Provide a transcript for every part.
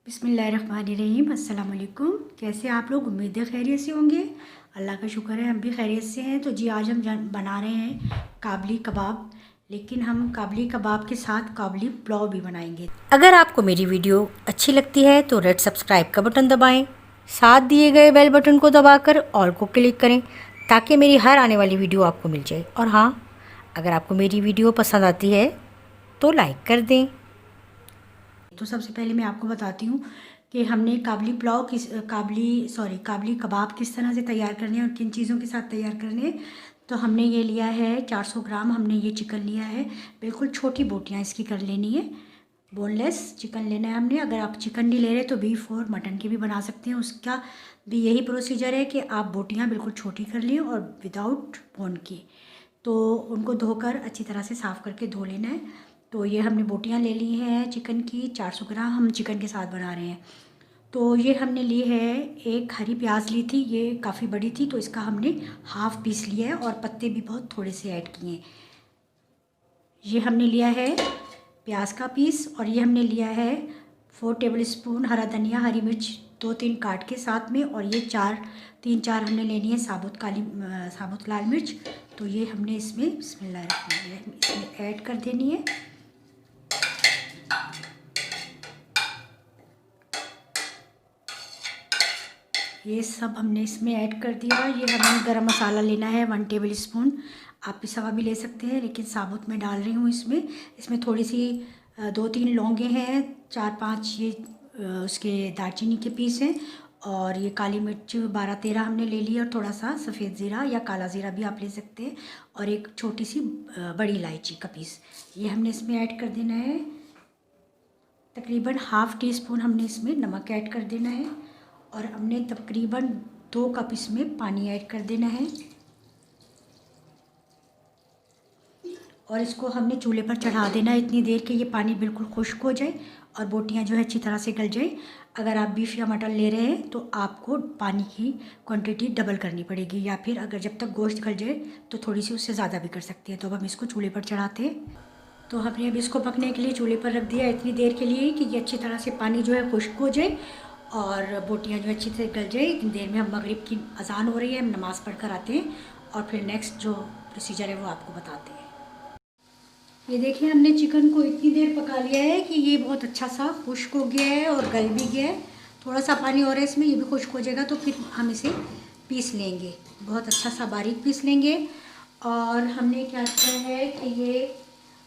बिस्मिल्लाहिर्रहमानिर्रहीम। अस्सलाम वालेकुम। कैसे आप लोग? उम्मीद है खैरियत से होंगे। अल्लाह का शुक्र है हम भी खैरियत से हैं। तो जी आज हम बना रहे हैं काबली कबाब, लेकिन हम काबली कबाब के साथ काबली पुलाव भी बनाएंगे। अगर आपको मेरी वीडियो अच्छी लगती है तो रेड सब्सक्राइब का बटन दबाएं, साथ दिए गए बेल बटन को दबाकर ऑल को क्लिक करें ताकि मेरी हर आने वाली वीडियो आपको मिल जाए। और हाँ, अगर आपको मेरी वीडियो पसंद आती है तो लाइक कर दें। तो सबसे पहले मैं आपको बताती हूँ कि हमने काबली कबाब किस तरह से तैयार करने हैं और किन चीज़ों के साथ तैयार करने हैं। तो हमने ये लिया है 400 ग्राम, हमने ये चिकन लिया है। बिल्कुल छोटी बोटियाँ इसकी कर लेनी है, बोनलेस चिकन लेना है हमने। अगर आप चिकन नहीं ले रहे तो बीफ और मटन की भी बना सकते हैं, उसका भी यही प्रोसीजर है कि आप बोटियाँ बिल्कुल छोटी कर लें और विदाउट बोन की। तो उनको धोकर अच्छी तरह से साफ़ करके धो लेना है। तो ये हमने बोटियाँ ले ली हैं चिकन की 400 ग्राम, हम चिकन के साथ बना रहे हैं। तो ये हमने ली है, एक हरी प्याज ली थी, ये काफ़ी बड़ी थी तो इसका हमने हाफ़ पीस लिया है और पत्ते भी बहुत थोड़े से ऐड किए हैं। ये हमने लिया है प्याज का पीस, और ये हमने लिया है 4 टेबल स्पून हरा धनिया, हरी मिर्च 2-3 काट के साथ में, और ये 3-4 हमने लेनी है साबुत लाल मिर्च। तो ये हमने इसमें बिस्मिल्लाहिर्रहमानिर्रहीम इसमें ऐड कर देनी है। ये सब हमने इसमें ऐड कर दिया। ये हमें गरम मसाला लेना है 1 टेबल स्पून, आप पिसा भी ले सकते हैं लेकिन साबुत में डाल रही हूँ इसमें थोड़ी सी 2-3 लौंगे हैं, 4-5 ये उसके दालचीनी के पीस हैं, और ये काली मिर्च 12-13 हमने ले ली, और थोड़ा सा सफ़ेद ज़ीरा या काला ज़ीरा भी आप ले सकते हैं, और एक छोटी सी बड़ी इलायची का पीस ये हमने इसमें ऐड कर देना है। तकरीबन ½ टी स्पून हमने इसमें नमक ऐड कर देना है, और हमने तकरीबन 2 कप इसमें पानी ऐड कर देना है, और इसको हमने चूल्हे पर चढ़ा देना है इतनी देर कि ये पानी बिल्कुल खुश्क हो जाए और बोटियाँ जो है अच्छी तरह से गल जाए। अगर आप बीफ या मटन ले रहे हैं तो आपको पानी की क्वांटिटी डबल करनी पड़ेगी, या फिर अगर जब तक गोश्त गल जाए तो थोड़ी सी उससे ज़्यादा भी कर सकते हैं। तो अब हम इसको चूल्हे पर चढ़ाते हैं। तो हमने अब इसको पकने के लिए चूल्हे पर रख दिया इतनी देर के लिए कि ये अच्छी तरह से पानी जो है खुश्क हो जाए और बोटियाँ जो अच्छी से गल जाए। इतनी देर में हम मगरिब की अजान हो रही है, हम नमाज़ पढ़ कर आते हैं और फिर नेक्स्ट जो प्रोसीजर है वो आपको बताते हैं। ये देखिए हमने चिकन को इतनी देर पका लिया है कि ये बहुत अच्छा सा खुश्क हो गया है और गल भी गया है। थोड़ा सा पानी और है इसमें, ये भी खुश्क हो जाएगा तो फिर हम इसे पीस लेंगे, बहुत अच्छा सा बारीक पीस लेंगे। और हमने क्या किया है कि ये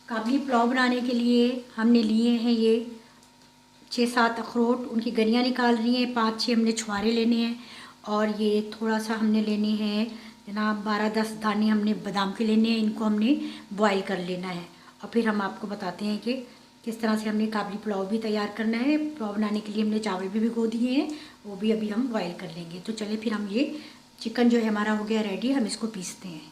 काबली पुलाव बनाने के लिए हमने लिए हैं ये 6-7 अखरोट, उनकी गरियाँ निकाल रही हैं, 5-6 हमने छुहारे लेने हैं, और ये थोड़ा सा हमने लेने हैं जनाब 12-10 दाने हमने बादाम के लेने हैं। इनको हमने बॉईल कर लेना है, और फिर हम आपको बताते हैं कि किस तरह से हमने काबली पुलाव भी तैयार करना है। पुलाव बनाने के लिए हमने चावल भी भिगो दिए हैं, वो भी अभी हम बॉईल कर लेंगे। तो चलिए फिर हम ये चिकन जो है हमारा हो गया रेडी, हम इसको पीसते हैं।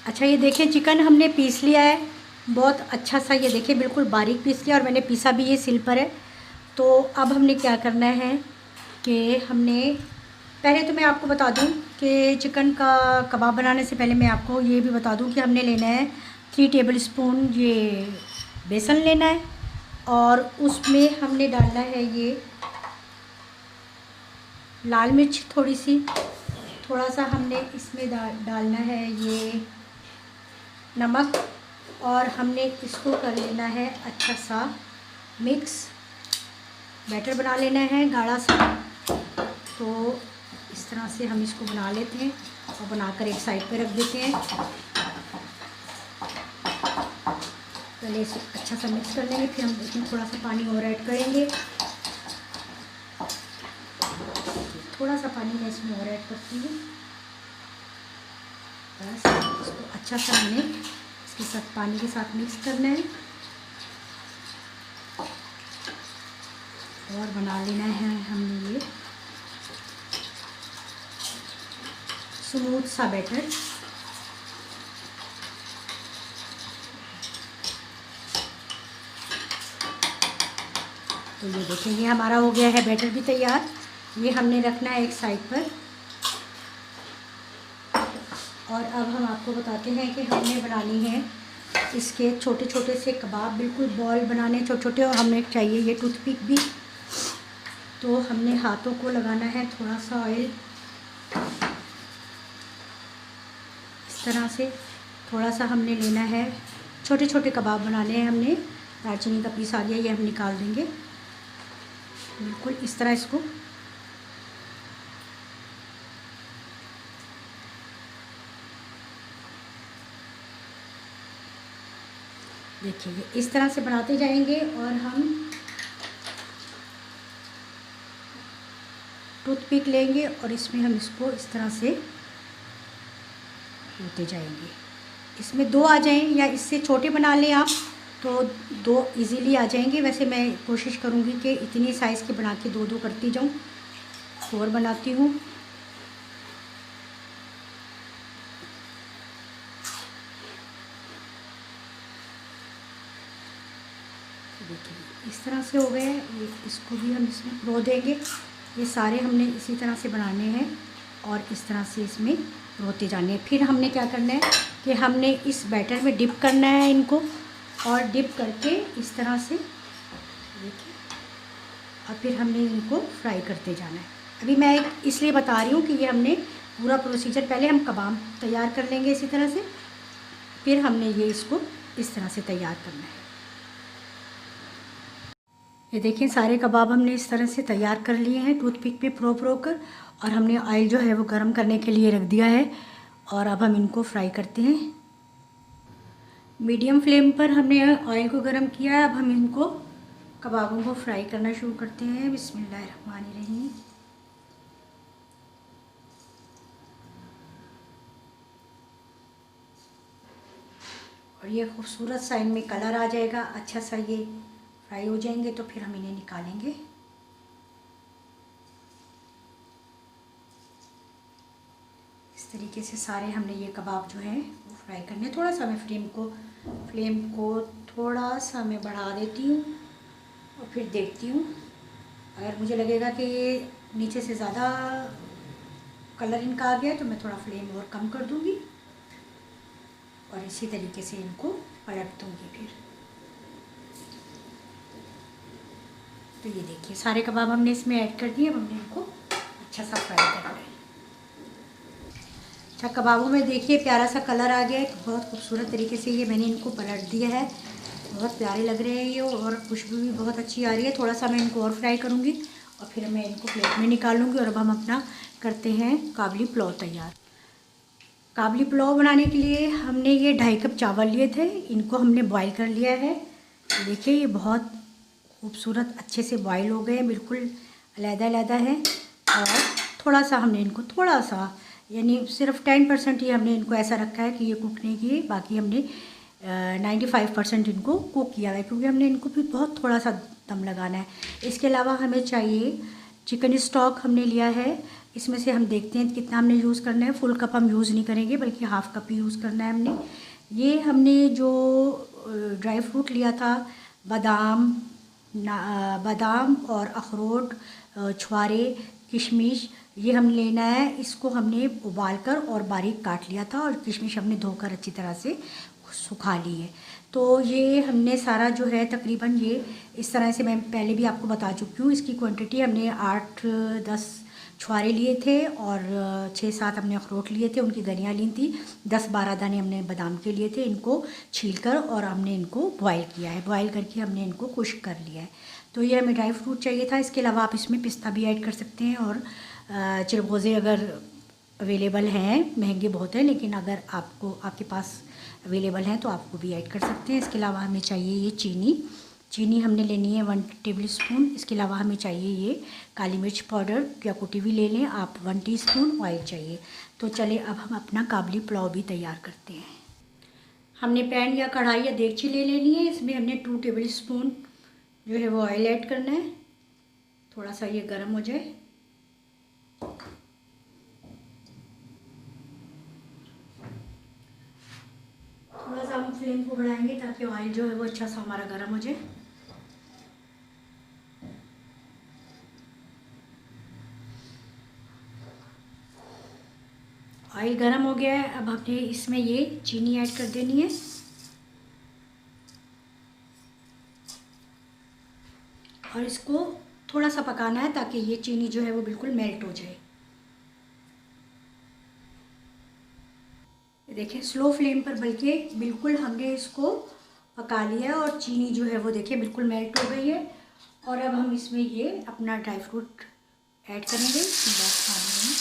अच्छा ये देखें चिकन हमने पीस लिया है बहुत अच्छा सा, ये देखिए बिल्कुल बारीक पीस लिया, और मैंने पीसा भी ये सिल पर है। तो अब हमने क्या करना है कि हमने पहले तो मैं आपको बता दूं कि चिकन का कबाब बनाने से पहले मैं आपको ये भी बता दूं कि हमने लेना है 3 टेबल स्पून ये बेसन लेना है, और उसमें हमने डालना है ये लाल मिर्च थोड़ी सी, थोड़ा सा हमने इसमें डालना है ये नमक, और हमने इसको कर लेना है अच्छा सा मिक्स, बैटर बना लेना है गाढ़ा सा। तो इस तरह से हम इसको बना लेते हैं और बनाकर एक साइड पे रख देते हैं। पहले इसे अच्छा सा मिक्स कर लेंगे, फिर हम इसमें थोड़ा सा पानी और ऐड करेंगे। थोड़ा सा पानी मैं इसमें और ऐड करती हूँ, बस इसको अच्छा सा हमने इसके साथ पानी के साथ मिक्स करना है और बना लेना है हमने ये स्मूथ सा बैटर। तो ये देखेंगे हमारा हो गया है बैटर भी तैयार। ये हमने रखना है एक साइड पर, और अब हम आपको बताते हैं कि हमने बनानी है इसके छोटे छोटे से कबाब बिल्कुल बॉल बनाने छोटे छोटे। और हमें चाहिए ये टूथपिक भी। तो हमने हाथों को लगाना है थोड़ा सा ऑयल, इस तरह से थोड़ा सा हमने लेना है। छोटे छोटे कबाब बनाने हैं हमने। दालचीनी का पीस आ गया, ये हम निकाल देंगे बिल्कुल इस तरह इसको। देखिए इस तरह से बनाते जाएंगे और हम टूथपिक लेंगे और इसमें हम इसको इस तरह से होते जाएंगे। इसमें 2 आ जाएं या इससे छोटे बना लें आप तो 2 इजीली आ जाएंगे। वैसे मैं कोशिश करूँगी कि इतनी साइज़ के बना के 2-2 करती जाऊँ। और बनाती हूँ। देखिए इस तरह से हो गए। इसको भी हम इसमें रो देंगे। ये सारे हमने इसी तरह से बनाने हैं और इस तरह से इसमें रोते जाने हैं। फिर हमने क्या करना है कि हमने इस बैटर में डिप करना है इनको, और डिप करके इस तरह से देखिए, और फिर हमने इनको फ्राई करते जाना है। अभी मैं इसलिए बता रही हूँ कि ये हमने पूरा प्रोसीजर, पहले हम कबाब तैयार कर लेंगे इसी तरह से, फिर हमने ये इसको इस तरह से तैयार करना है। ये देखिए सारे कबाब हमने इस तरह से तैयार कर लिए हैं टूथपिक पे प्रो कर, और हमने ऑयल जो है वो गर्म करने के लिए रख दिया है। और अब हम इनको फ्राई करते हैं। मीडियम फ्लेम पर हमने ऑयल को गर्म किया है। अब हम इनको कबाबों को फ्राई करना शुरू करते हैं। बिस्मिल्लाहिर्रहमानिर्रहीम। और ये खूबसूरत सा इनमें कलर आ जाएगा, अच्छा सा ये फ्राई हो जाएंगे तो फिर हम इन्हें निकालेंगे। इस तरीके से सारे हमने ये कबाब जो हैं वो फ्राई करने। थोड़ा सा मैं फ्लेम को थोड़ा सा मैं बढ़ा देती हूँ और फिर देखती हूँ। अगर मुझे लगेगा कि ये नीचे से ज़्यादा कलर इनका आ गया तो मैं थोड़ा फ्लेम और कम कर दूँगी और इसी तरीके से इनको पलट दूँगी फिर। तो ये देखिए सारे कबाब हमने इसमें ऐड कर दिए। अब हमने इनको अच्छा सा फ्राई करना है। अच्छा, कबाबों में देखिए प्यारा सा कलर आ गया है। बहुत खूबसूरत तरीके से ये मैंने इनको पलट दिया है। बहुत प्यारे लग रहे हैं ये, और खुशबू भी बहुत अच्छी आ रही है। थोड़ा सा मैं इनको और फ्राई करूँगी और फिर मैं इनको प्लेट में निकाल लूँगी। और अब हम अपना करते हैं काबली पुलाव तैयार। काबली पुलाव बनाने के लिए हमने ये 2.5 कप चावल लिए थे। इनको हमने बॉईल कर लिया है। देखिए ये बहुत खूबसूरत अच्छे से बॉईल हो गए, बिल्कुल अलग-अलग है। और थोड़ा सा हमने इनको थोड़ा सा यानी सिर्फ 10% ही हमने इनको ऐसा रखा है कि ये कुक नहीं किए, बाकी हमने 95% इनको कुक किया है, क्योंकि हमने इनको भी बहुत थोड़ा सा दम लगाना है। इसके अलावा हमें चाहिए चिकन स्टॉक हमने लिया है। इसमें से हम देखते हैं कितना हमने यूज़ करना है। फुल कप हम यूज़ नहीं करेंगे बल्कि हाफ़ कप ही यूज़ करना है हमने। ये हमने जो ड्राई फ्रूट लिया था, बादाम और अखरोट, छुआरे, किशमिश, ये हम लेना है। इसको हमने उबाल कर और बारीक काट लिया था, और किशमिश हमने धोकर अच्छी तरह से सुखा ली है। तो ये हमने सारा जो है तकरीबन ये इस तरह से, मैं पहले भी आपको बता चुकी हूँ इसकी क्वांटिटी। हमने 8-10 छुआरे लिए थे और 6-7 हमने अखरोट लिए थे, उनकी गरियाँ ली थी। 10-12 दाने हमने बादाम के लिए थे। इनको छीलकर और हमने इनको बॉईल किया है। बॉईल करके हमने इनको खुश्क कर लिया है। तो ये हमें ड्राई फ्रूट चाहिए था। इसके अलावा आप इसमें पिस्ता भी ऐड कर सकते हैं, और चिरगोज़े अगर अवेलेबल हैं, महंगे बहुत हैं, लेकिन अगर आपके पास अवेलेबल हैं तो आपको भी ऐड कर सकते हैं। इसके अलावा हमें चाहिए ये चीनी हमने लेनी है 1 टेबल स्पून। इसके अलावा हमें चाहिए ये काली मिर्च पाउडर या कुटी हुई ले लें आप, 1 टीस्पून। ऑयल चाहिए। तो चलिए अब हम अपना काबली पुलाव भी तैयार करते हैं। हमने पैन या कढ़ाई या देगची ले लेनी है। इसमें हमने 2 टेबल स्पून जो है वो ऑयल ऐड करना है। थोड़ा सा ये गर्म हो जाए। थोड़ा सा हम फ्लेम को बढ़ाएंगे ताकि ऑयल जो है वो अच्छा सा हमारा गर्म हो जाए। ऑयल गर्म हो गया है। अब हमने इसमें ये चीनी ऐड कर देनी है। और इसको थोड़ा सा पकाना है ताकि ये चीनी जो है वो बिल्कुल मेल्ट हो जाए। देखिए स्लो फ्लेम पर बल्कि बिल्कुल हमने इसको पका लिया है और चीनी जो है वो देखिए बिल्कुल मेल्ट हो गई है। और अब हम इसमें ये अपना ड्राई फ्रूट ऐड करेंगे बस पानी में।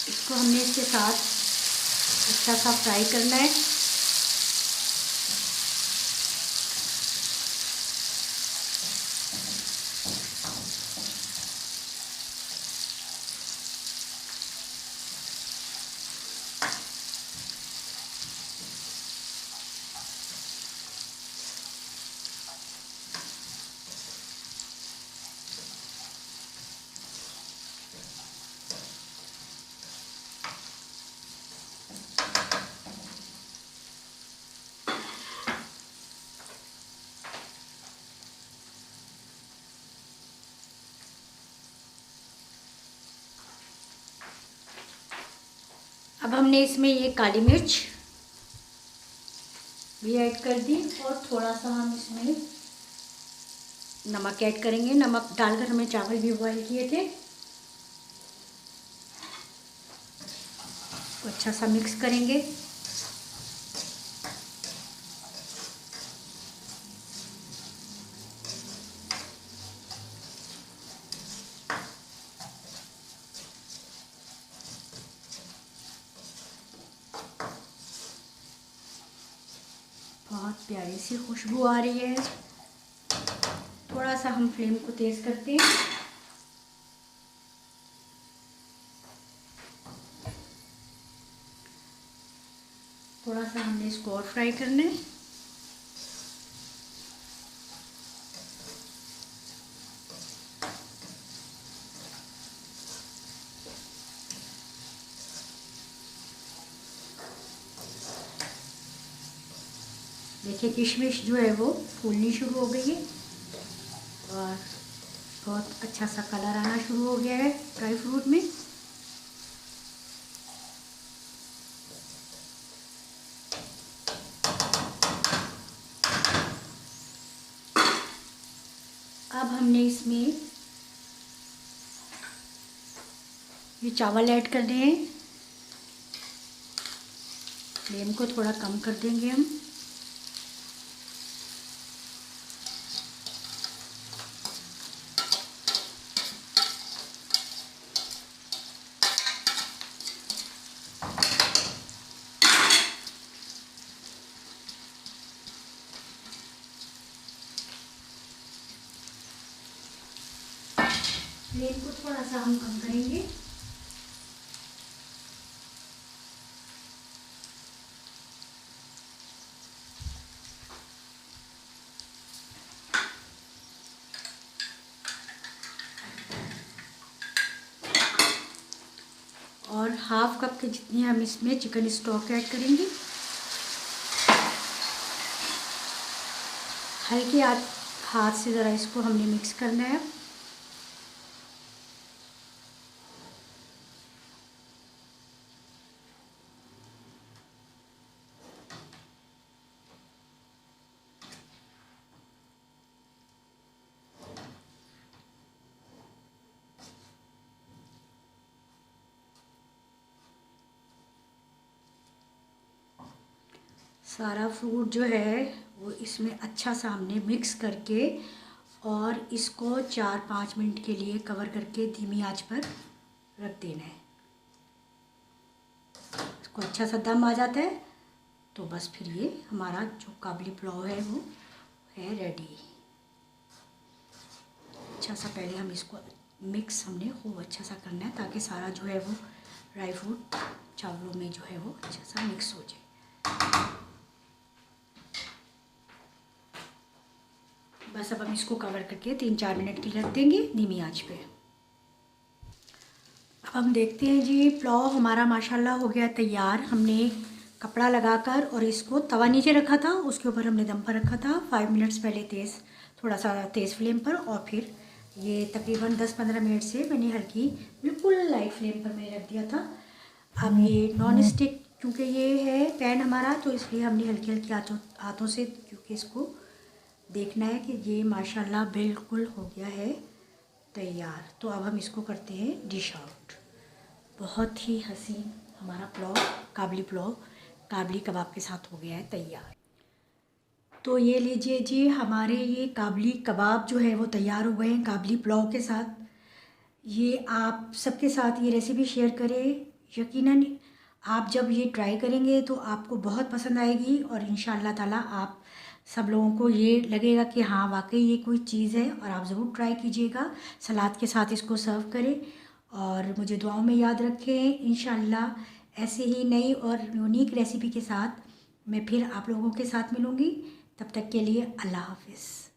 इसको हमने इसके साथ अच्छा सा फ्राई करना है। अब हमने इसमें ये काली मिर्च भी ऐड कर दी और थोड़ा सा हम इसमें नमक ऐड करेंगे। नमक डालकर हमने चावल भी बॉयल किए थे। तो अच्छा सा मिक्स करेंगे। बहुत प्यारी सी खुशबू आ रही है। थोड़ा सा हम फ्लेम को तेज़ करते हैं। थोड़ा सा हमने इसको और फ्राई करना है। देखिए किशमिश जो है वो फूलनी शुरू हो गई है और बहुत अच्छा सा कलर आना शुरू हो गया है ड्राई फ्रूट में। अब हमने इसमें ये चावल ऐड करने हैं। फ्लेम को थोड़ा कम कर देंगे हम। फ्लेम को थोड़ा सा हम कम करेंगे। और हाफ कप के जितनी हम इसमें चिकन स्टॉक ऐड करेंगे। हल्के हाथ से ज़रा इसको हमने मिक्स करना है। सारा फ्रूट जो है वो इसमें अच्छा सा हमने मिक्स करके और इसको 4-5 मिनट के लिए कवर करके धीमी आंच पर रख देना है। इसको अच्छा सा दम आ जाता है तो बस फिर ये हमारा जो काबुली पुलाव है वो है रेडी। अच्छा सा पहले हम इसको मिक्स हमने खूब अच्छा सा करना है ताकि सारा जो है वो ड्राई फ्रूट चावलों में जो है वो अच्छा सा मिक्स हो जाए। बस अब हम इसको कवर करके 3-4 मिनट के लिए रख देंगे धीमी आंच पे। अब हम देखते हैं जी पुलाव हमारा माशाल्लाह हो गया तैयार। हमने कपड़ा लगाकर और इसको तवा नीचे रखा था, उसके ऊपर हमने दम पर रखा था 5 मिनट्स पहले थोड़ा सा तेज़ फ्लेम पर, और फिर ये तकरीबन 10-15 मिनट से मैंने हल्की बिल्कुल लाइट फ्लेम पर मैंने रख दिया था। अब ये नॉन स्टिक क्योंकि ये है पैन हमारा, तो इसलिए हमने हल्की हल्की हाथों से, क्योंकि इसको देखना है कि ये माशाल्लाह बिल्कुल हो गया है तैयार। तो अब हम इसको करते हैं डिश आउट। बहुत ही हसीन हमारा पुलाव, काबली कबाब के साथ हो गया है तैयार। तो ये लीजिए जी, हमारे ये काबली कबाब जो है वो तैयार हो गए हैं काबली पुलाव के साथ। ये आप सबके साथ ये रेसिपी शेयर करें, यकीनन आप जब ये ट्राई करेंगे तो आपको बहुत पसंद आएगी और इंशाअल्लाह ताला आप सब लोगों को ये लगेगा कि हाँ वाकई ये कोई चीज़ है, और आप ज़रूर ट्राई कीजिएगा। सलाद के साथ इसको सर्व करें और मुझे दुआओं में याद रखें। इंशाअल्लाह ऐसे ही नई और यूनिक रेसिपी के साथ मैं फिर आप लोगों के साथ मिलूँगी। तब तक के लिए अल्लाह हाफ़िज़।